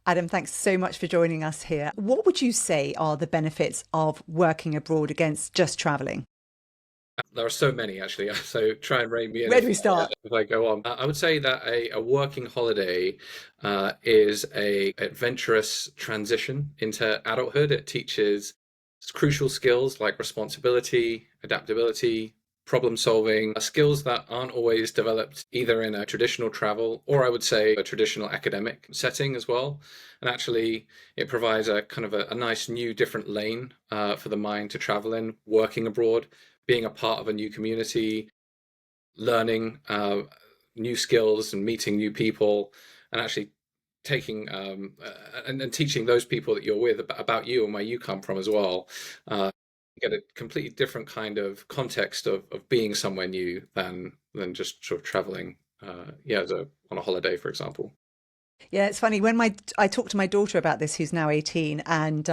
Adam, thanks so much for joining us here. What would you say are the benefits of working abroad against just traveling? There are so many actually, so try and rein me in Where do we start? if I go on. I would say that a working holiday is a adventurous transition into adulthood. It teaches crucial skills like responsibility, adaptability, problem solving, skills that aren't always developed either in a traditional travel or I would say a traditional academic setting as well. And actually, it provides a kind of a nice new different lane for the mind to travel in, working abroad, being a part of a new community, learning new skills and meeting new people, and actually taking and teaching those people that you're with about you and where you come from as well. Get a completely different kind of context of being somewhere new than just sort of traveling. Yeah, on a holiday, for example. Yeah, it's funny when my I talked to my daughter about this, who's now 18, and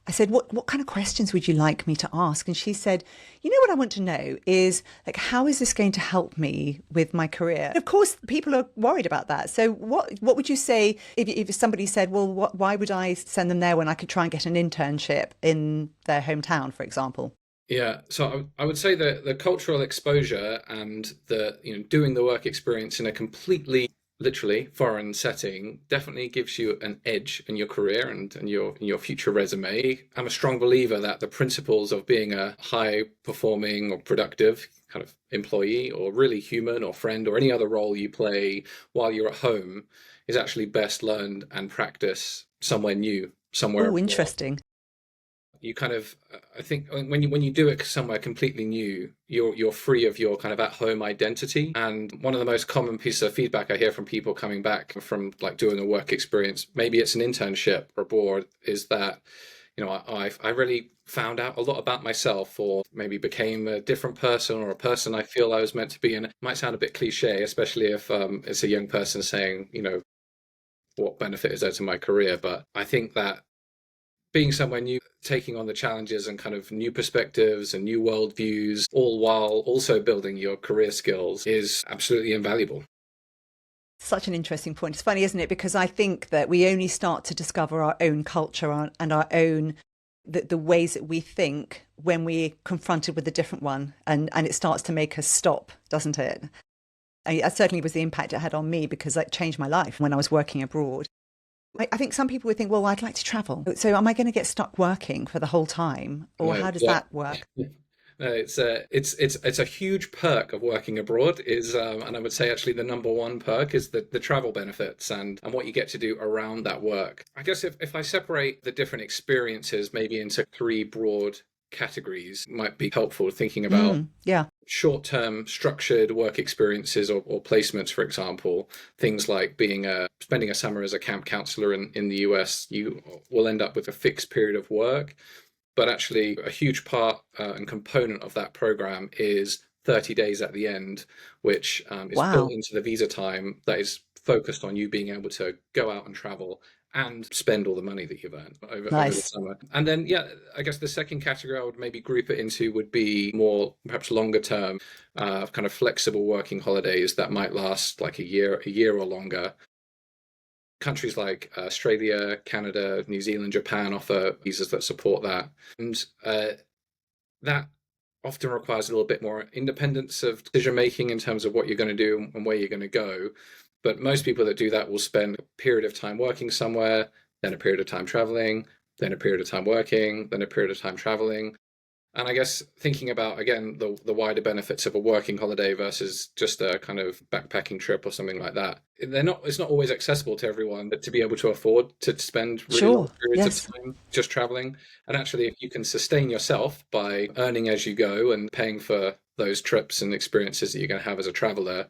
I said, "What kind of questions would you like me to ask?" And she said, "You know what I want to know is like, how is this going to help me with my career?" Of course, people are worried about that. So, what would you say if somebody said, "Well, why would I send them there when I could try and get an internship in their hometown, for example?" Yeah, so I would say that the cultural exposure and the doing the work experience in a completely literally foreign setting definitely gives you an edge in your career and your future resume. I'm a strong believer that the principles of being a high performing or productive kind of employee or really human or friend or any other role you play while you're at home is actually best learned and practiced somewhere new, somewhere Oh, abroad. interesting. You kind of I think when you do it somewhere completely new, you're free of your kind of at home identity. And one of the most common pieces of feedback I hear from people coming back from like doing a work experience, maybe it's an internship abroad, is that I really found out a lot about myself, or maybe became a different person, or a person I feel I was meant to be. And it might sound a bit cliche, especially if it's a young person saying, what benefit is there to my career? But I think that being somewhere new, taking on the challenges and kind of new perspectives and new worldviews, all while also building your career skills, is absolutely invaluable. Such an interesting point. It's funny, isn't it? Because I think that we only start to discover our own culture and our own the ways that we think when we're confronted with a different one, and it starts to make us stop, doesn't it? That certainly was the impact it had on me because it changed my life when I was working abroad. I think some people would think, well, I'd like to travel. So am I going to get stuck working for the whole time? Or No, how does yeah. that work? No, it's a huge perk of working abroad is and I would say actually the number one perk is the travel benefits and what you get to do around that work. I guess if I separate the different experiences maybe into three broad categories, it might be helpful thinking about Yeah. short-term structured work experiences or placements, for example, things like spending a summer as a camp counselor in the US. You will end up with a fixed period of work, but actually a huge part and component of that program is 30 days at the end, which is built Wow. into the visa time that is focused on you being able to go out and travel and spend all the money that you've earned over the Nice. summer. And then, yeah, I guess the second category I would maybe group it into would be more perhaps longer term, kind of flexible working holidays that might last like a year or longer. Countries like Australia, Canada, New Zealand, Japan offer visas that support that. And that often requires a little bit more independence of decision making in terms of what you're going to do and where you're going to go. But most people that do that will spend a period of time working somewhere, then a period of time traveling, then a period of time working, then a period of time traveling. And I guess thinking about again the wider benefits of a working holiday versus just a kind of backpacking trip or something like that. It's not always accessible to everyone, but to be able to afford to spend really long Sure. periods of Yes. time just traveling. And actually if you can sustain yourself by earning as you go and paying for those trips and experiences that you're going to have as a traveler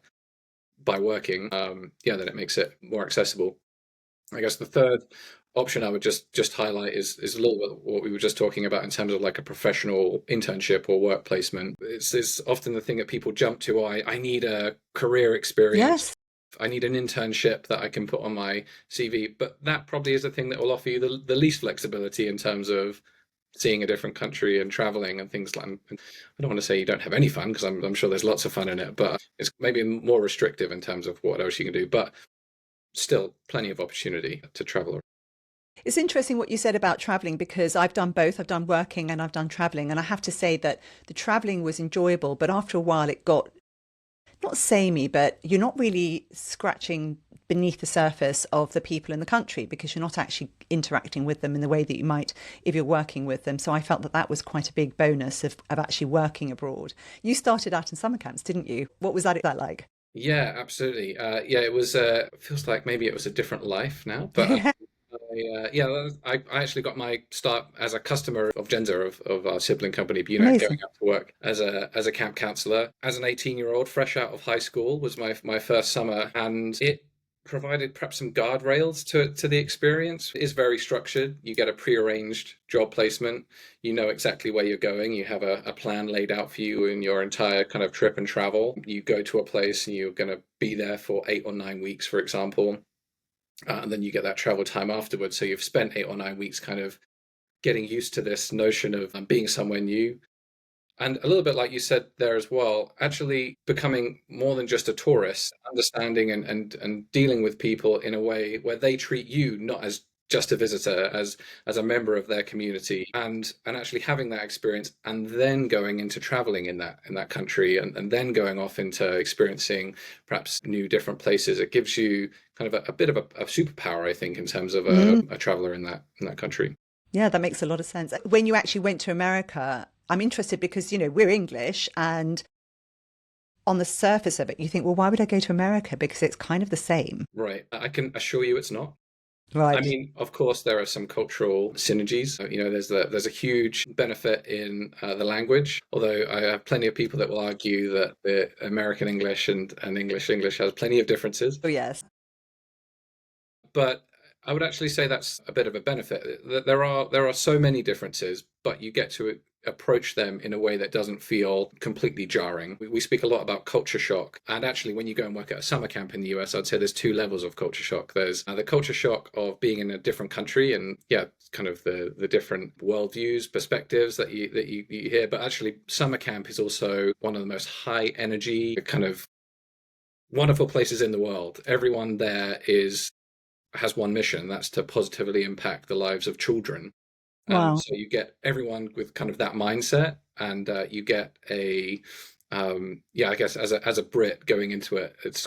by working, yeah, then it makes it more accessible. I guess the third option I would just highlight is a little bit what we were just talking about in terms of like a professional internship or work placement. It's often the thing that people jump to. I need a career experience. Yes. I need an internship that I can put on my CV. But that probably is the thing that will offer you the least flexibility in terms of seeing a different country and traveling and things like. And I don't want to say you don't have any fun because I'm sure there's lots of fun in it, but it's maybe more restrictive in terms of what else you can do. But still plenty of opportunity to travel. It's interesting what you said about traveling because I've done both. I've done working and I've done traveling. And I have to say that the traveling was enjoyable, but after a while it got not samey, but you're not really scratching beneath the surface of the people in the country because you're not actually interacting with them in the way that you might if you're working with them. So I felt that that was quite a big bonus of actually working abroad. You started out in summer camps, didn't you? What was that like? Yeah, absolutely. Yeah, it was. Feels like maybe it was a different life now, but Yeah, yeah, I actually got my start as a customer of JENZA of our sibling company, BUNET, going amazing. out to work as a camp counselor. As an 18-year-old, fresh out of high school, was my first summer, and it provided perhaps some guardrails to the experience. It is very structured. You get a prearranged job placement. You know exactly where you're going. You have a plan laid out for you in your entire kind of trip and travel. You go to a place and you're going to be there for 8 or 9 weeks, for example. And then you get that travel time afterwards. So you've spent 8 or 9 weeks kind of getting used to this notion of being somewhere new. And a little bit like you said there as well, actually becoming more than just a tourist, understanding and dealing with people in a way where they treat you not as just a visitor, as a member of their community, and actually having that experience and then going into traveling in that country and then going off into experiencing perhaps new different places. It gives you kind of a bit of a superpower, I think, in terms of Mm, a traveler in that country. yeah, that makes a lot of sense. When you actually went to America, I'm interested because, we're English and on the surface of it, you think, well, why would I go to America? Because it's kind of the same. Right. I can assure you it's not. I Right. mean, of course, there are some cultural synergies. You know, there's a huge benefit in the language. Although I have plenty of people that will argue that the American English and English has plenty of differences. Oh, yes. But I would actually say that's a bit of a benefit. There are so many differences, but you get to approach them in a way that doesn't feel completely jarring. We speak a lot about culture shock, and actually, when you go and work at a summer camp in the US, I'd say there's two levels of culture shock. There's the culture shock of being in a different country, and yeah, kind of the different worldviews, perspectives that you hear. But actually, summer camp is also one of the most high energy kind of wonderful places in the world. Everyone there is has one mission, that's to positively impact the lives of children. And Wow. so you get everyone with kind of that mindset, and you get yeah, I guess as a Brit going into it, it's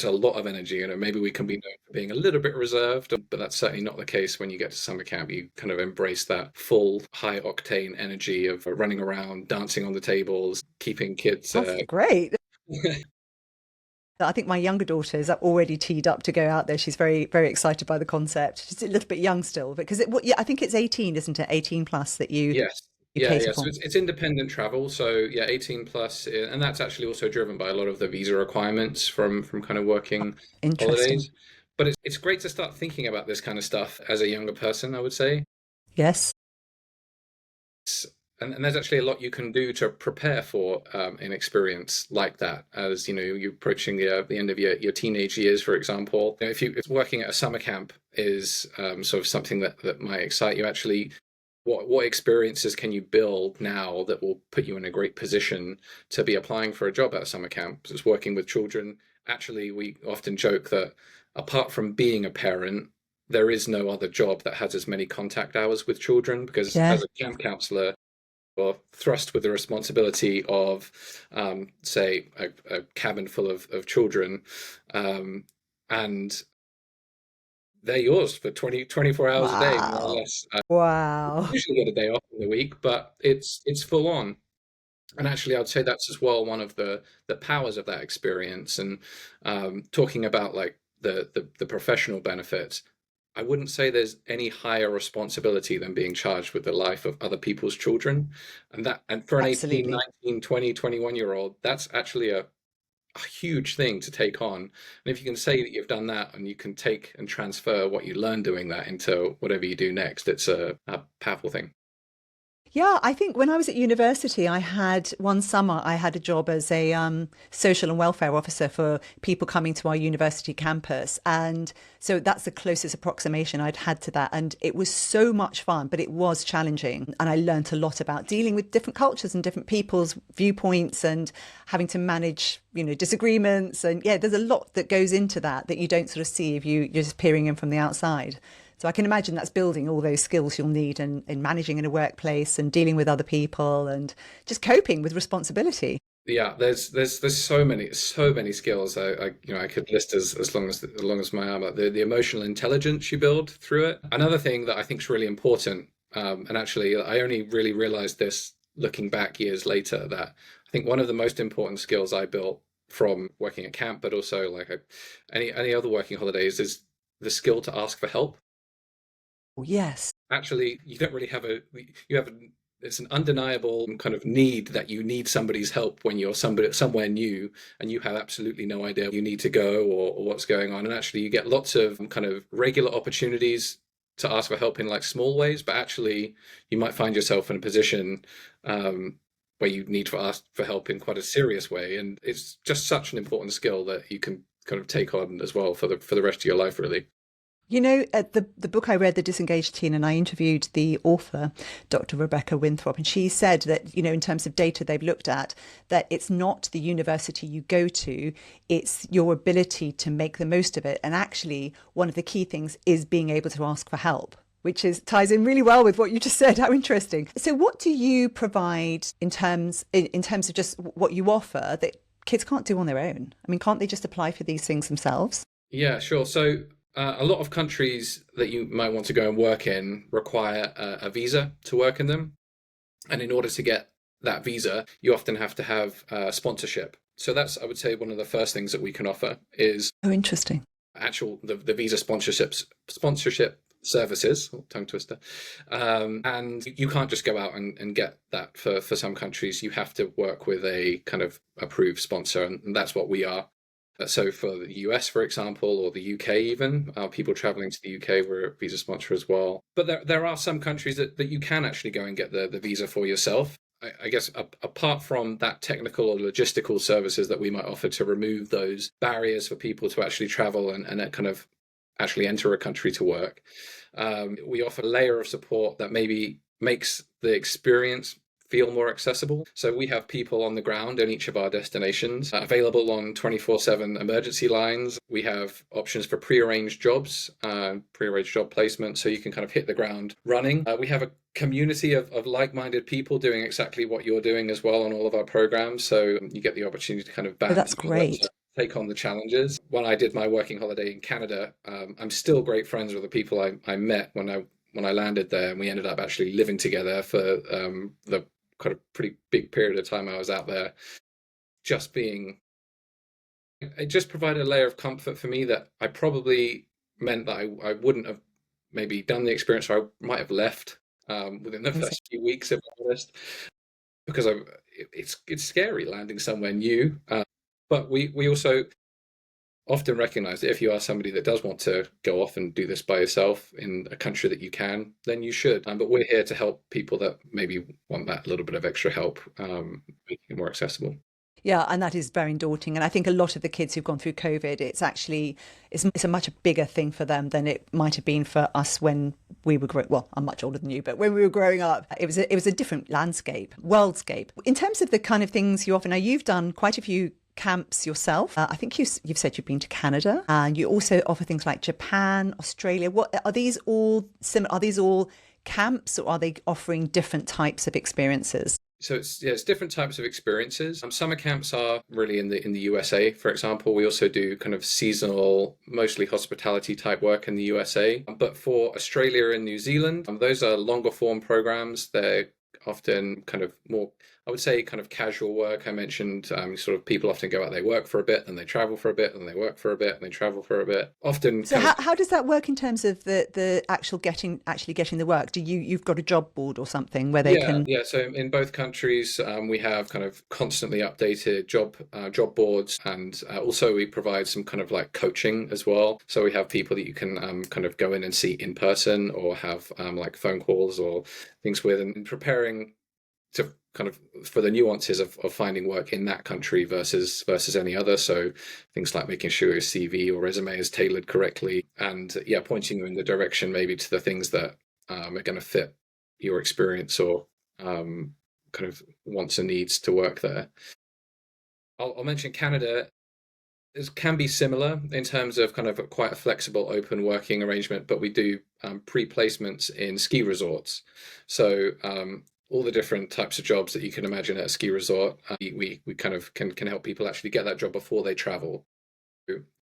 a lot of energy. You know, maybe we can be known for being a little bit reserved, but that's certainly not the case when you get to summer camp. You kind of embrace that full high octane energy of running around, dancing on the tables, keeping kids. That's great. I think my younger daughter is already teed up to go out there. She's very, very excited by the concept. She's a little bit young still because yeah, I think it's 18, isn't it? 18 plus that Yes. you Yeah, cater yeah. So for. it's independent travel. So yeah, 18 plus, and that's actually also driven by a lot of the visa requirements from kind of working Interesting. holidays. But it's great to start thinking about this kind of stuff as a younger person, I would say. Yes, And there's actually a lot you can do to prepare for an experience like that. As you know, you're approaching the end of your teenage years, for example. You know, if working at a summer camp is sort of something that might excite you, actually, what experiences can you build now that will put you in a great position to be applying for a job at a summer camp? It's working with children. Actually, we often joke that apart from being a parent, there is no other job that has as many contact hours with children, because yeah. as a camp counselor, or thrust with the responsibility of, say, a cabin full of children, um, and they're yours for 24 hours a day, more or Wow. less. Wow. Usually get a day off in the week, but it's full on. And actually, I'd say that's as well one of the powers of that experience. And talking about like the professional benefits, I wouldn't say there's any higher responsibility than being charged with the life of other people's children. And for an 18, Absolutely. 19, 20, 21 year old, that's actually a huge thing to take on. And if you can say that you've done that and you can take and transfer what you learn doing that into whatever you do next, it's a powerful thing. Yeah, I think when I was at university, I had one summer, I had a job as a social and welfare officer for people coming to our university campus. And so that's the closest approximation I'd had to that. And it was so much fun, but it was challenging. And I learned a lot about dealing with different cultures and different people's viewpoints and having to manage, disagreements. And yeah, there's a lot that goes into that that you don't sort of see if you're just peering in from the outside. So I can imagine that's building all those skills you'll need in managing in a workplace and dealing with other people and just coping with responsibility. Yeah, there's so many skills I could list as long as my arm. Like the emotional intelligence you build through it. Another thing that I think is really important, and actually I only really realized this looking back years later, that I think one of the most important skills I built from working at camp, but also like any other working holidays, is the skill to ask for help. Yes. Actually, you don't really have you have it's an undeniable kind of need that you need somebody's help when you're somewhere new and you have absolutely no idea where you need to go, or what's going on. And actually you get lots of kind of regular opportunities to ask for help in like small ways, but actually you might find yourself in a position where you need to ask for help in quite a serious way, and it's just such an important skill that you can kind of take on as well for the rest of your life, really. The book I read, The Disengaged Teen, and I interviewed the author, Dr. Rebecca Winthrop, and she said that, in terms of data they've looked at, that it's not the university you go to, it's your ability to make the most of it. And actually, one of the key things is being able to ask for help, which ties in really well with what you just said. How interesting. So what do you provide in terms of just what you offer that kids can't do on their own? I mean, can't they just apply for these things themselves? Yeah, sure. So a lot of countries that you might want to go and work in require a visa to work in them. And in order to get that visa, you often have to have sponsorship. So that's, I would say, one of the first things that we can offer is Oh, interesting. the visa sponsorship services, tongue twister. And you can't just go out and get that for some countries. You have to work with a kind of approved sponsor, and that's what we are. So for the US, for example, or the UK even, people traveling to the UK, we're a visa sponsor as well. But there are some countries that you can actually go and get the visa for yourself. I guess apart from that technical or logistical services that we might offer to remove those barriers for people to actually travel and kind of actually enter a country to work, we offer a layer of support that maybe makes the experience feel more accessible. So we have people on the ground in each of our destinations, available on 24/7 emergency lines. We have options for prearranged jobs, prearranged job placement, so you can kind of hit the ground running. We have a community of like-minded people doing exactly what you're doing as well on all of our programs. So you get the opportunity to kind of Oh, band that's together great. to take on the challenges. When I did my working holiday in Canada, I'm still great friends with the people I met when I landed there, and we ended up actually living together for the kind of pretty big period of time I was out there. Just being, it just provided a layer of comfort for me that I probably meant that I wouldn't have maybe done the experience, or I might have left within the Amazing. first few weeks, if I'm honest, because it's scary landing somewhere new. But we also often recognize that if you are somebody that does want to go off and do this by yourself in a country that you can, then you should. But we're here to help people that maybe want that little bit of extra help, making it more accessible. Yeah, and that is very daunting. And I think a lot of the kids who've gone through COVID, it's a much bigger thing for them than it might have been for us when we were well, I'm much older than you, but when we were growing up, it was a different landscape, worldscape. In terms of the kind of things you offer, now you've done quite a few camps yourself. I think you've said you've been to Canada, and you also offer things like Japan, Australia. What are these all similar? Are these all camps, or are they offering different types of experiences? So it's different types of experiences. Summer camps are really in the USA, for example. We also do kind of seasonal, mostly hospitality type work in the USA. But for Australia and New Zealand, those are longer form programs. They're often kind of more, I would say kind of casual work. I mentioned sort of people often go out, they work for a bit, then they travel for a bit, then they work for a bit, and they travel for a bit. Often So kind of how does that work in terms of the actually getting the work? Do you've got a job board or something where they yeah, can? yeah. So in both countries, we have kind of constantly updated job boards, and also we provide some kind of like coaching as well. So we have people that you can kind of go in and see in person, or have like phone calls or things with, and preparing to kind of for the nuances of finding work in that country versus any other. So things like making sure your CV or resume is tailored correctly, and yeah, pointing you in the direction maybe to the things that are going to fit your experience or kind of wants and needs to work there. I'll mention Canada. It can be similar in terms of kind of quite a flexible open working arrangement, but we do pre-placements in ski resorts. So all the different types of jobs that you can imagine at a ski resort, we kind of can help people actually get that job before they travel,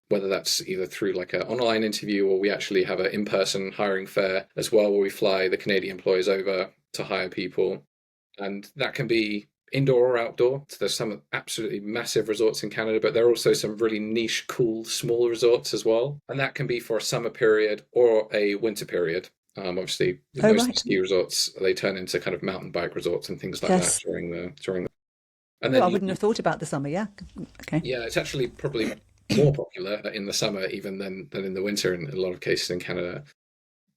whether that's either through like an online interview, or we actually have an in-person hiring fair as well, where we fly the Canadian employees over to hire people. And that can be indoor or outdoor. So there's some absolutely massive resorts in Canada, but there are also some really niche, cool, small resorts as well. And that can be for a summer period or a winter period. Obviously, Oh, most right. ski resorts, they turn into kind of mountain bike resorts and things like that Yes. during the. And Oh, then I wouldn't have thought about the summer. Yeah. Okay. yeah, it's actually probably more popular in the summer even than in the winter in a lot of cases in Canada.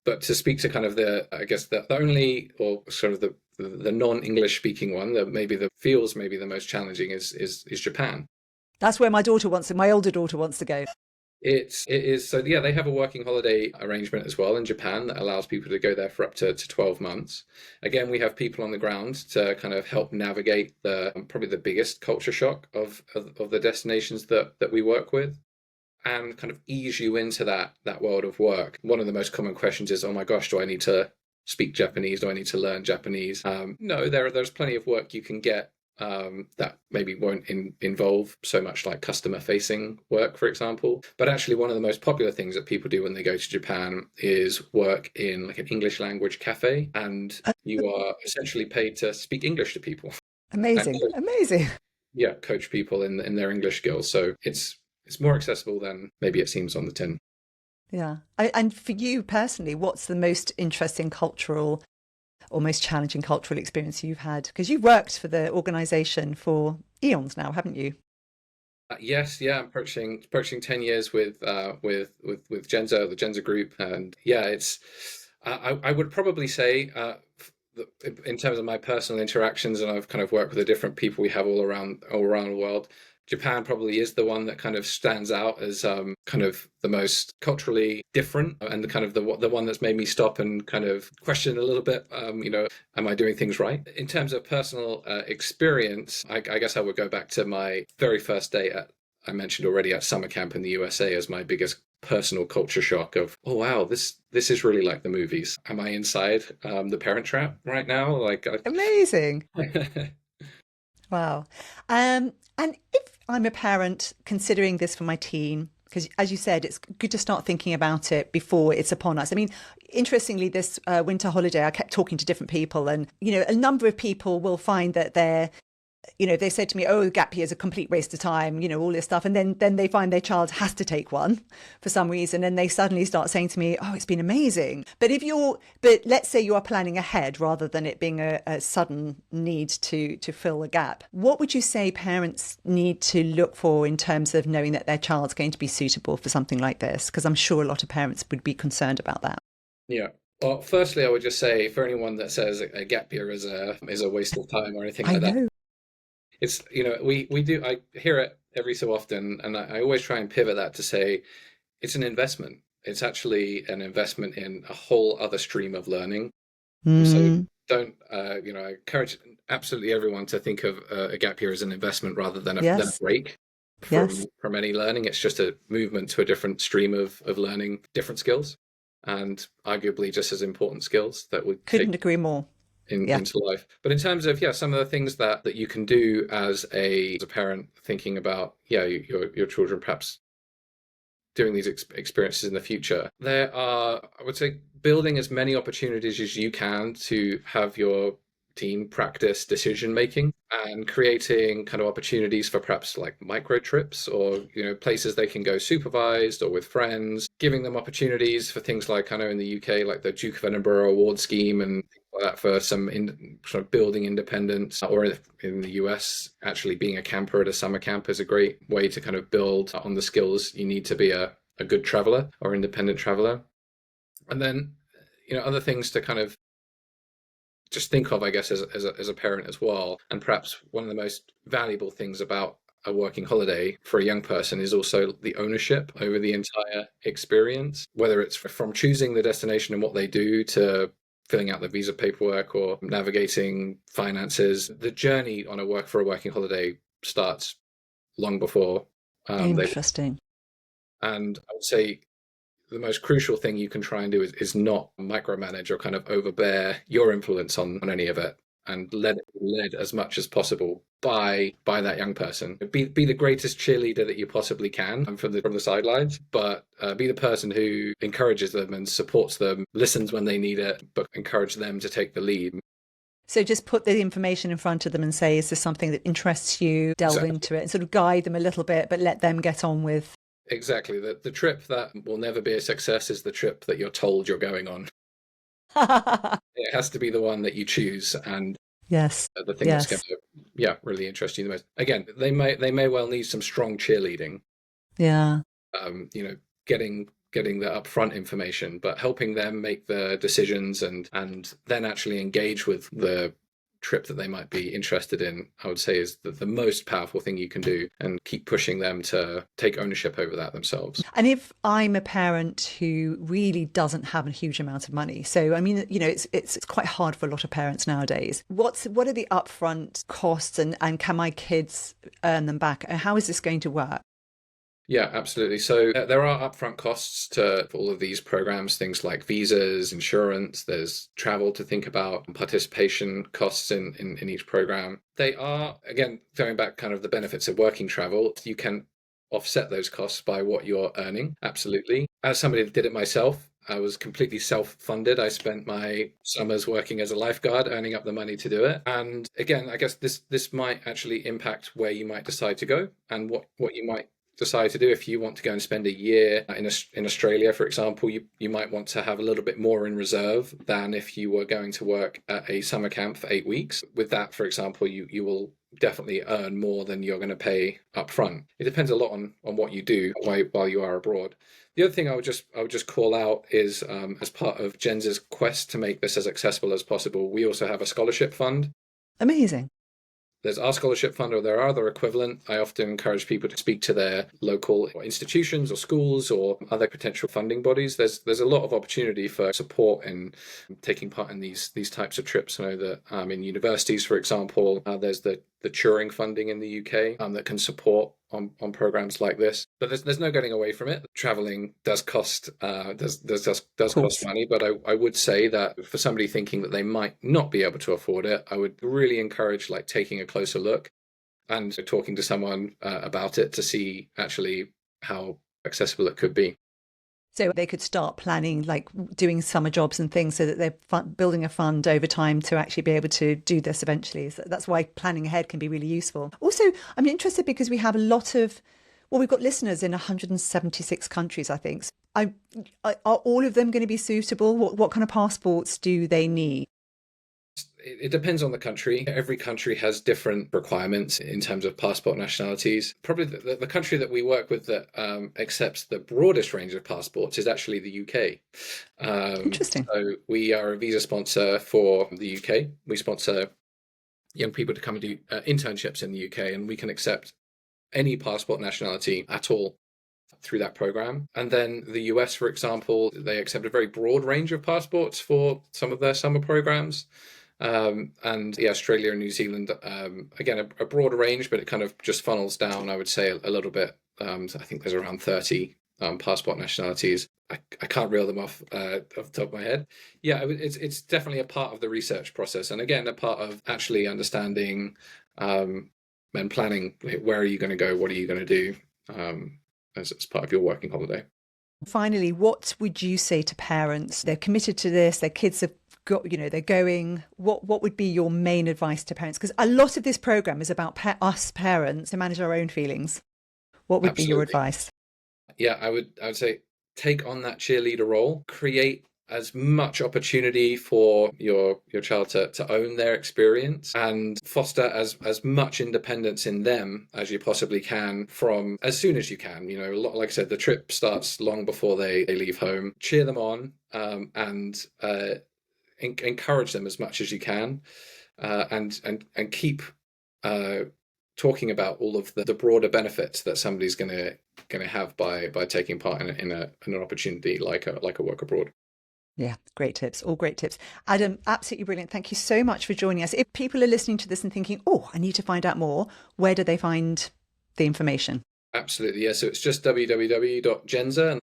But to speak to kind of I guess the only, or sort of the non-English speaking one that maybe the feels maybe the most challenging is Japan. That's where my older daughter wants to go. It is so yeah, they have a working holiday arrangement as well in Japan that allows people to go there for up to 12 months. Again, we have people on the ground to kind of help navigate the probably the biggest culture shock of the destinations that we work with, and kind of ease you into that world of work. One of the most common questions is, "Oh my gosh, do I need to speak Japanese? Do I need to learn Japanese?" No, there's plenty of work you can get that maybe won't involve so much like customer facing work, for example. But actually, one of the most popular things that people do when they go to Japan is work in like an English language cafe, and you are essentially paid to speak English to people and Amazing. Amazing. yeah, coach people in their English skills. So it's more accessible than maybe it seems on the tin. Yeah. And for you personally, what's the most interesting cultural or most challenging cultural experience you've had? Because you've worked for the organization for eons now, haven't you? Yes, yeah, I'm approaching 10 years with JENZA, the JENZA group, and yeah, it's I would probably say in terms of my personal interactions, and I've kind of worked with the different people we have all around the world. Japan probably is the one that kind of stands out as kind of the most culturally different, and the kind of the one that's made me stop and kind of question a little bit. Am I doing things right? In terms of personal experience, I guess I would go back to my very first day I mentioned already at summer camp in the USA as my biggest personal culture shock of, oh wow, this is really like the movies. Am I inside the Parent Trap right now? Amazing. Wow. And if I'm a parent considering this for my teen, because as you said, it's good to start thinking about it before it's upon us. I mean, interestingly, this winter holiday, I kept talking to different people, and a number of people will find that they said to me, "Oh, gap year is a complete waste of time," all this stuff, and then they find their child has to take one for some reason, and they suddenly start saying to me, "Oh, it's been amazing." But let's say you are planning ahead rather than it being a sudden need to fill a gap. What would you say parents need to look for in terms of knowing that their child's going to be suitable for something like this? Because I'm sure a lot of parents would be concerned about that. Yeah. Well, firstly, I would just say for anyone that says a gap year is a waste of time or anything I like that, know. it's we do I hear it every so often, and I always try and pivot that to say it's an investment. It's actually an investment in a whole other stream of learning. So Mm, don't I encourage absolutely everyone to think of a gap year as an investment rather than a yes. break Yes. from any learning. It's just a movement to a different stream of learning different skills, and arguably just as important skills that would take Couldn't agree more. Yeah. into life. But in terms of some of the things that you can do as a parent, thinking about your children perhaps doing these experiences in the future, there are, I would say, building as many opportunities as you can to have your team practice decision making and creating kind of opportunities for perhaps like micro trips or places they can go supervised or with friends, giving them opportunities for things like, I know in the UK, like the Duke of Edinburgh award scheme and things like that for some sort of building independence, or in the US actually being a camper at a summer camp is a great way to kind of build on the skills you need to be a good traveler or independent traveler. And then other things to kind of just think of, I guess, as a parent as well. And perhaps one of the most valuable things about a working holiday for a young person is also the ownership over the entire experience, whether it's from choosing the destination and what they do to filling out the visa paperwork or navigating finances. The journey on a working holiday starts long before they. Interesting. And I would say the most crucial thing you can try and do is not micromanage or kind of overbear your influence on any of it, and let it be led as much as possible by that young person. Be the greatest cheerleader that you possibly can from the sidelines, but be the person who encourages them and supports them, listens when they need it, but encourage them to take the lead. So just put the information in front of them and say, is this something that interests you? Delve Exactly. into it and sort of guide them a little bit, but let them get on with. Exactly. The trip that will never be a success is the trip that you're told you're going on. It has to be the one that you choose, and Yes. the thing that's going Yes. to really interest you the most. Again, they may well need some strong cheerleading, Yeah. you know getting the upfront information, but helping them make the decisions and then actually engage with the trip that they might be interested in, I would say is the most powerful thing you can do, and keep pushing them to take ownership over that themselves. And if I'm a parent who really doesn't have a huge amount of money, so I mean, it's quite hard for a lot of parents nowadays. What are the upfront costs, and can my kids earn them back? And how is this going to work? Yeah, absolutely. So there are upfront costs for all of these programs, things like visas, insurance, there's travel to think about, participation costs in each program. They are, again, going back kind of the benefits of working travel, you can offset those costs by what you're earning. Absolutely. As somebody that did it myself, I was completely self-funded. I spent my summers working as a lifeguard, earning up the money to do it. And again, I guess this might actually impact where you might decide to go and what you might decide to do. If you want to go and spend a year in Australia, for example, you might want to have a little bit more in reserve than if you were going to work at a summer camp for 8 weeks. With that, for example, you will definitely earn more than you're going to pay up front. It depends a lot on what you do while you are abroad. The other thing I would just call out is, as part of JENZA's quest to make this as accessible as possible, we also have a scholarship fund. Amazing. There's our scholarship fund, or there are other equivalent. I often encourage people to speak to their local institutions or schools or other potential funding bodies. There's a lot of opportunity for support in taking part in these types of trips. I know that in universities, for example, there's the Turing funding in the UK that can support on programs like this. But there's no getting away from it. Traveling does cost cost money. But I would say that for somebody thinking that they might not be able to afford it, I would really encourage like taking a closer look and talking to someone about it to see actually how accessible it could be. So they could start planning, like doing summer jobs and things, so that they're building a fund over time to actually be able to do this eventually. So that's why planning ahead can be really useful. Also, I'm interested because we have a lot of, well, we've got listeners in 176 countries, I think. Are all of them going to be suitable? What kind of passports do they need? It depends on the country. Every country has different requirements in terms of passport nationalities. Probably the country that we work with that accepts the broadest range of passports is actually the UK. Interesting. So we are a visa sponsor for the UK. We sponsor young people to come and do internships in the UK, and we can accept any passport nationality at all through that program. And then the US, for example, they accept a very broad range of passports for some of their summer programs. And yeah, Australia and New Zealand, again, a broader range, but it kind of just funnels down, I would say, a little bit. So I think there's around 30 passport nationalities. I can't reel them off the top of my head. Yeah, it's definitely a part of the research process. And again, a part of actually understanding and planning, where are you going to go? What are you going to do as part of your working holiday? Finally, what would you say to parents? They're committed to this, their kids have they're going, what would be your main advice to parents? Because a lot of this program is about us parents to manage our own feelings. What would be your Absolutely. advice? Yeah, I would say take on that cheerleader role, create as much opportunity for your child to own their experience, and foster as much independence in them as you possibly can from as soon as you can. Like I said, the trip starts long before they leave home. Cheer them on, and encourage them as much as you can, and keep uh, talking about all of the broader benefits that somebody's going to have by taking part in an opportunity like a work abroad. Yeah, great tips. All great tips. Adam, absolutely brilliant. Thank you so much for joining us. If people are listening to this and thinking, oh, I need to find out more, where do they find the information? Absolutely, yeah. So it's just www.jenza.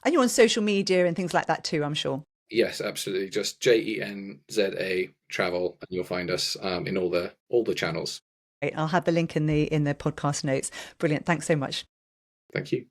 And you're on social media and things like that too, I'm sure. Yes, absolutely. Just JENZA travel, and you'll find us in all the channels. Great. I'll have the link in the podcast notes. Brilliant. Thanks so much. Thank you.